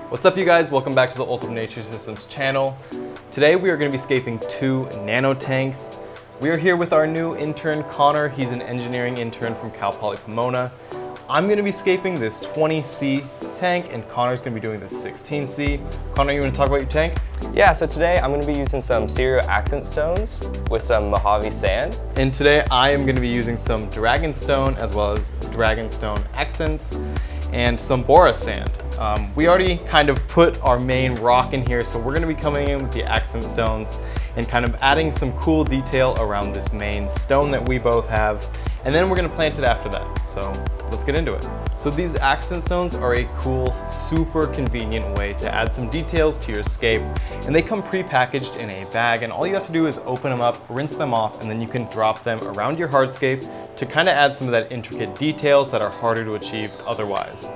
What's up, you guys? Welcome back to the Ultum Nature Systems channel. Today we are going to be scaping 2 nano tanks. We are here with our new intern, Connor. He's an engineering intern from Cal Poly Pomona. I'm going to be scaping this 20C tank, and Connor's going to be doing this 16C. Connor, you want to talk about your tank? Yeah, so today I'm going to be using some cereal accent stones with some Mojave sand. And today I am going to be using some dragonstone as well as dragonstone accents and some bora sand. We already kind of put our main rock in here, so we're going to be coming in with the accent stones and kind of adding some cool detail around this main stone that we both have, and then we're going to plant it after that. So let's get into it. So these accent stones are a cool, super convenient way to add some details to your scape, and they come pre-packaged in a bag, and all you have to do is open them up, rinse them off, and then you can drop them around your hardscape to kind of add some of that intricate details that are harder to achieve otherwise.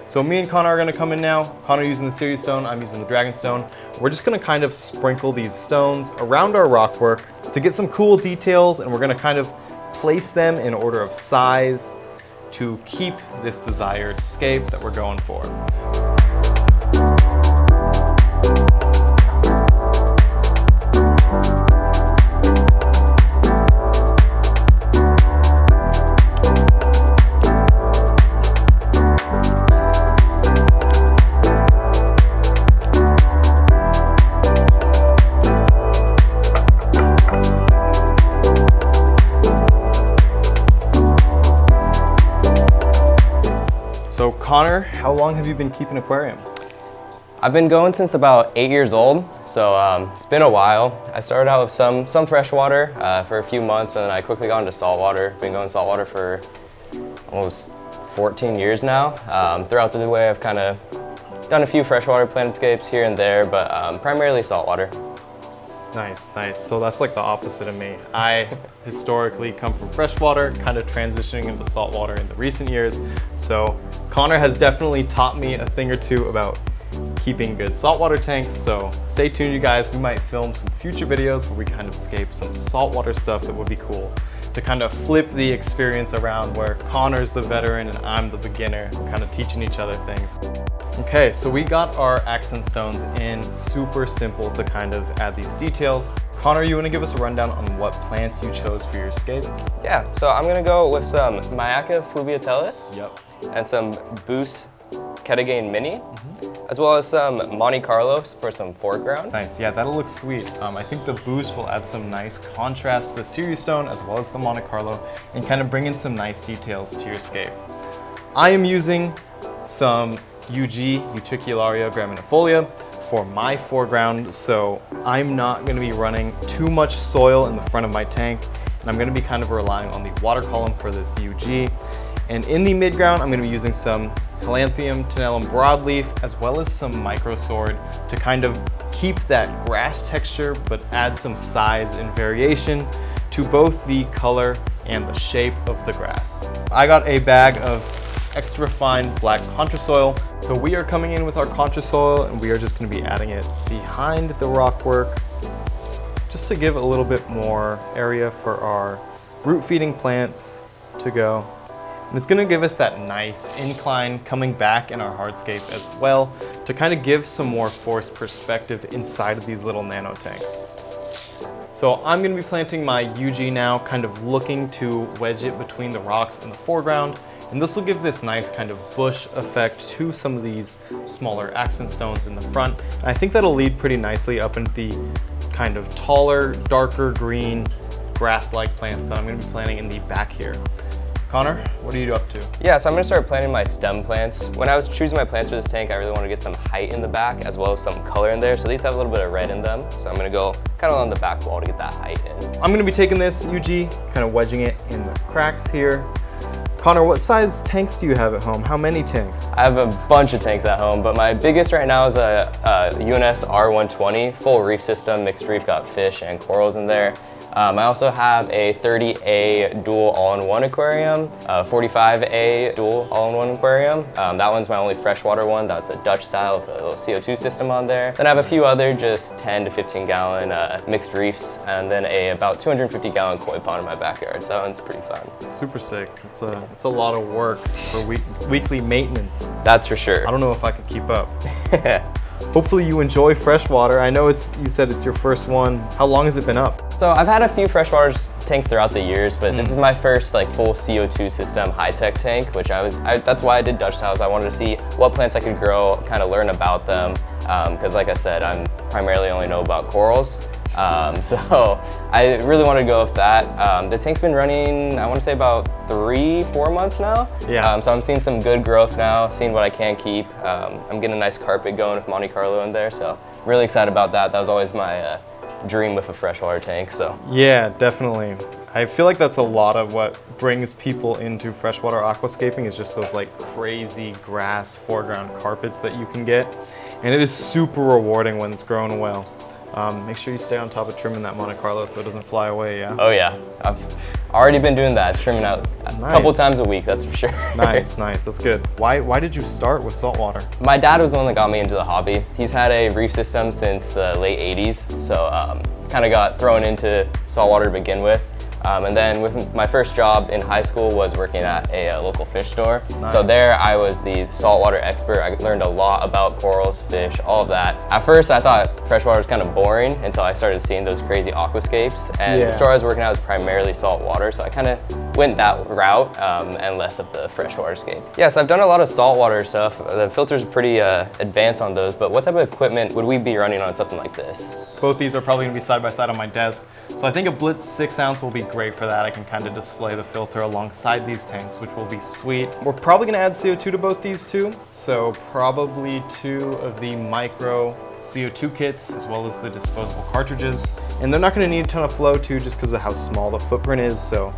So me and Connor are gonna come in now. Connor using the series stone, I'm using the dragonstone. We're just gonna kind of sprinkle these stones around our rock work to get some cool details, and we're gonna kind of place them in order of size to keep this desired scape that we're going for. So Connor, how long have you been keeping aquariums? I've been going since about 8 years old, so it's been a while. I started out with some freshwater for a few months, and then I quickly got into saltwater. Been going saltwater for almost 14 years now. Throughout the way, I've kind of done a few freshwater planetscapes here and there, but primarily saltwater. Nice, nice. So that's like the opposite of me. I historically come from freshwater, kind of transitioning into saltwater in the recent years. So Connor has definitely taught me a thing or two about keeping good saltwater tanks. So stay tuned, you guys. We might film some future videos where we kind of scape some saltwater stuff that would be cool to kind of flip the experience around, where Connor's the veteran and I'm the beginner. We're kind of teaching each other things. Okay, so we got our accent stones in. Super simple to kind of add these details. Connor, you want to give us a rundown on what plants you chose for your scape? Yeah, so I'm gonna go with some Myaca fluviatilis. Yep. And some Boost Ketagane Mini, as well as some Monte Carlos for some foreground. Nice, yeah, that'll look sweet. I think the Boost will add some nice contrast to the series stone as well as the Monte Carlo, and kind of bring in some nice details to your scape. I am using some UG, Utricularia graminifolia, for my foreground, so I'm not going to be running too much soil in the front of my tank, and I'm going to be kind of relying on the water column for this UG. And in the midground, I'm going to be using some Calanthium tenellum broadleaf as well as some microsword to kind of keep that grass texture but add some size and variation to both the color and the shape of the grass. I got a bag of extra fine black contra soil. So we are coming in with our contra soil, and we are just going to be adding it behind the rock work just to give a little bit more area for our root feeding plants to go. And it's going to give us that nice incline coming back in our hardscape as well to kind of give some more forced perspective inside of these little nano tanks. So I'm going to be planting my UG now, kind of looking to wedge it between the rocks and the foreground. And this will give this nice kind of bush effect to some of these smaller accent stones in the front. And I think that'll lead pretty nicely up into the kind of taller, darker green grass-like plants that I'm going to be planting in the back here. Connor, what are you up to? Yeah, so I'm gonna start planting my stem plants. When I was choosing my plants for this tank, I really want to get some height in the back as well as some color in there. So these have a little bit of red in them. So I'm gonna go kind of on the back wall to get that height in. I'm gonna be taking this UG, kind of wedging it in the cracks here. Connor, what size tanks do you have at home? How many tanks? I have a bunch of tanks at home, but my biggest right now is a UNS R120 full reef system, mixed reef, got fish and corals in there. I also have a 30A dual all-in-one aquarium, a 45A dual all-in-one aquarium. That one's my only freshwater one. That's a Dutch style with a little CO2 system on there. Then I have a few other just 10 to 15 gallon mixed reefs, and then a about 250 gallon koi pond in my backyard. So that one's pretty fun. Super sick. It's a It's a lot of work for weekly maintenance. That's for sure. I don't know if I could keep up. Hopefully you enjoy freshwater. I know you said it's your first one. How long has it been up? So I've had a few freshwater tanks throughout the years, but this is my first like full CO2 system high-tech tank, which that's why I did Dutch tiles. I wanted to see what plants I could grow, kind of learn about them, because like I said, I primarily only know about corals. So I really wanted to go with that. The tank's been running, I want to say about 3-4 months now. Yeah. So I'm seeing some good growth now, seeing what I can keep. I'm getting a nice carpet going with Monte Carlo in there, so really excited about that. That was always my dream with a freshwater tank, so. Yeah, definitely. I feel like that's a lot of what brings people into freshwater aquascaping is just those like crazy grass foreground carpets that you can get. And it is super rewarding when it's grown well. Make sure you stay on top of trimming that Monte Carlo so it doesn't fly away, yeah? Oh yeah, I've already been doing that, trimming out a couple times a week, that's for sure. Nice, that's good. Why did you start with saltwater? My dad was the one that got me into the hobby. He's had a reef system since the late 80s, so kind of got thrown into saltwater to begin with. And then with my first job in high school was working at a local fish store. Nice. So there I was the saltwater expert. I learned a lot about corals, fish, all of that. At first I thought freshwater was kind of boring until I started seeing those crazy aquascapes. And the store I was working at was primarily saltwater, so I kind of went that route and less of the freshwater scape. Yeah, so I've done a lot of saltwater stuff. The filters are pretty advanced on those, but what type of equipment would we be running on something like this? Both these are probably gonna be side by side on my desk. So I think a Blitz 6-ounce will be great for that. I can kind of display the filter alongside these tanks, which will be sweet. We're probably gonna add CO2 to both these two. So probably 2 of the micro CO2 kits, as well as the disposable cartridges. And they're not gonna need a ton of flow too, just because of how small the footprint is. So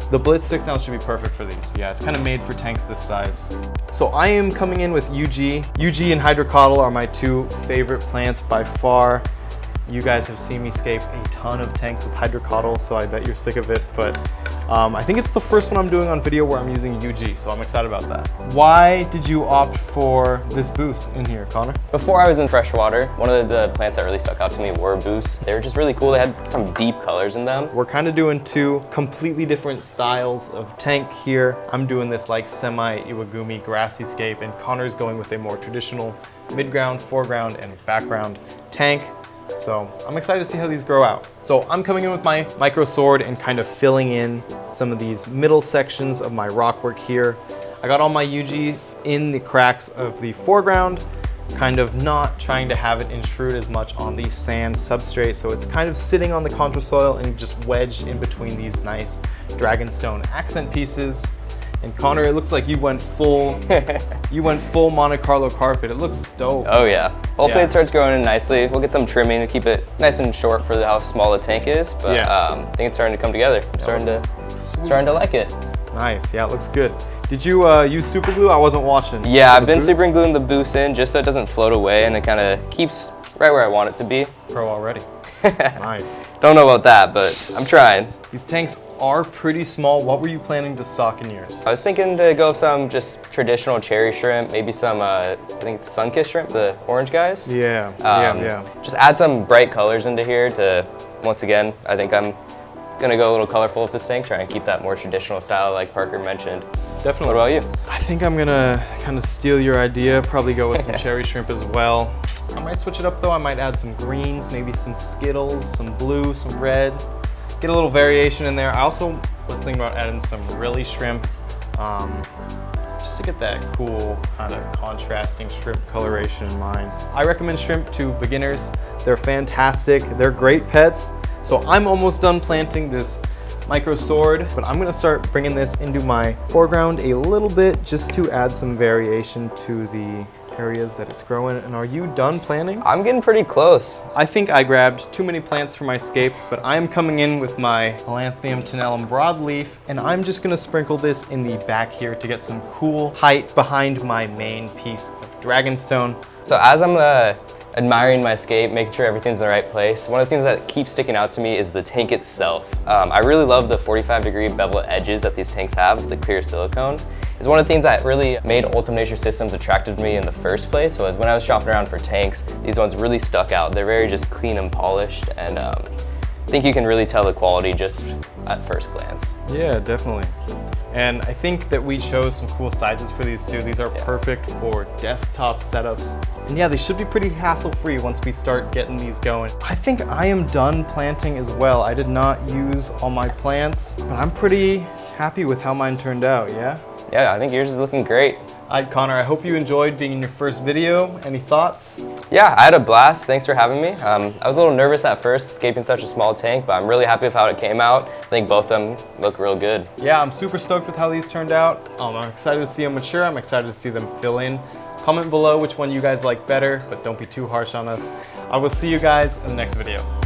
the Blitz 6-ounce should be perfect for these. Yeah, it's kind of made for tanks this size. So I am coming in with UG. UG and hydrocotyl are my 2 favorite plants by far. You guys have seen me scape a ton of tanks with hydrocotyl, so I bet you're sick of it, but I think it's the first one I'm doing on video where I'm using UG, so I'm excited about that. Why did you opt for this boost in here, Connor? Before I was in freshwater, one of the plants that really stuck out to me were boosts. They were just really cool. They had some deep colors in them. We're kind of doing 2 completely different styles of tank here. I'm doing this like semi-Iwagumi grassy scape, and Connor's going with a more traditional mid-ground, foreground, and background tank. So I'm excited to see how these grow out. So I'm coming in with my micro sword and kind of filling in some of these middle sections of my rock work here. I got all my UG in the cracks of the foreground, kind of not trying to have it intrude as much on the sand substrate. So it's kind of sitting on the contour soil and just wedged in between these nice dragonstone accent pieces. And Connor, it looks like you went full Monte Carlo carpet. It looks dope. Oh yeah. Hopefully it starts growing in nicely. We'll get some trimming to keep it nice and short for how small the tank is. But I think it's starting to come together. I'm starting to like it. Nice, yeah, it looks good. Did you use super glue? I wasn't watching. Yeah, I've been super gluing the boost in just so it doesn't float away and it kind of keeps right where I want it to be. Pro already. Nice. Don't know about that, but I'm trying. These tanks are pretty small. What were you planning to stock in yours? I was thinking to go with some just traditional cherry shrimp, maybe some, I think it's sun-kissed shrimp, the orange guys. Yeah, Just add some bright colors into here to, once again, I think I'm gonna go a little colorful with this tank, try and keep that more traditional style like Parker mentioned. Definitely. What about you? I think I'm gonna kind of steal your idea, probably go with some cherry shrimp as well. I might switch it up though. I might add some greens, maybe some Skittles, some blue, some red. Get a little variation in there. I also was thinking about adding some really shrimp, just to get that cool kind of contrasting shrimp coloration in mind. I recommend shrimp to beginners. They're fantastic. They're great pets. So I'm almost done planting this micro sword, but I'm gonna start bringing this into my foreground a little bit just to add some variation to the areas that it's growing. And are you done planting? I'm getting pretty close. I think I grabbed too many plants for my scape, but I'm coming in with my Calanthium tenellum broadleaf, and I'm just gonna sprinkle this in the back here to get some cool height behind my main piece of dragonstone. So as I'm admiring my scape, making sure everything's in the right place, one of the things that keeps sticking out to me is the tank itself. I really love the 45-degree bevel edges that these tanks have, the clear silicone. It's one of the things that really made Ultum Nature Systems attractive to me in the first place. So when I was shopping around for tanks, these ones really stuck out. They're very just clean and polished, and I think you can really tell the quality just at first glance. Yeah, definitely. And I think that we chose some cool sizes for these too. These are perfect for desktop setups. And yeah, they should be pretty hassle-free once we start getting these going. I think I am done planting as well. I did not use all my plants, but I'm pretty happy with how mine turned out, yeah? Yeah, I think yours is looking great. All right, Connor, I hope you enjoyed being in your first video. Any thoughts? Yeah, I had a blast. Thanks for having me. I was a little nervous at first, escaping such a small tank, but I'm really happy with how it came out. I think both of them look real good. Yeah, I'm super stoked with how these turned out. I'm excited to see them mature. I'm excited to see them fill in. Comment below which one you guys like better, but don't be too harsh on us. I will see you guys in the next video.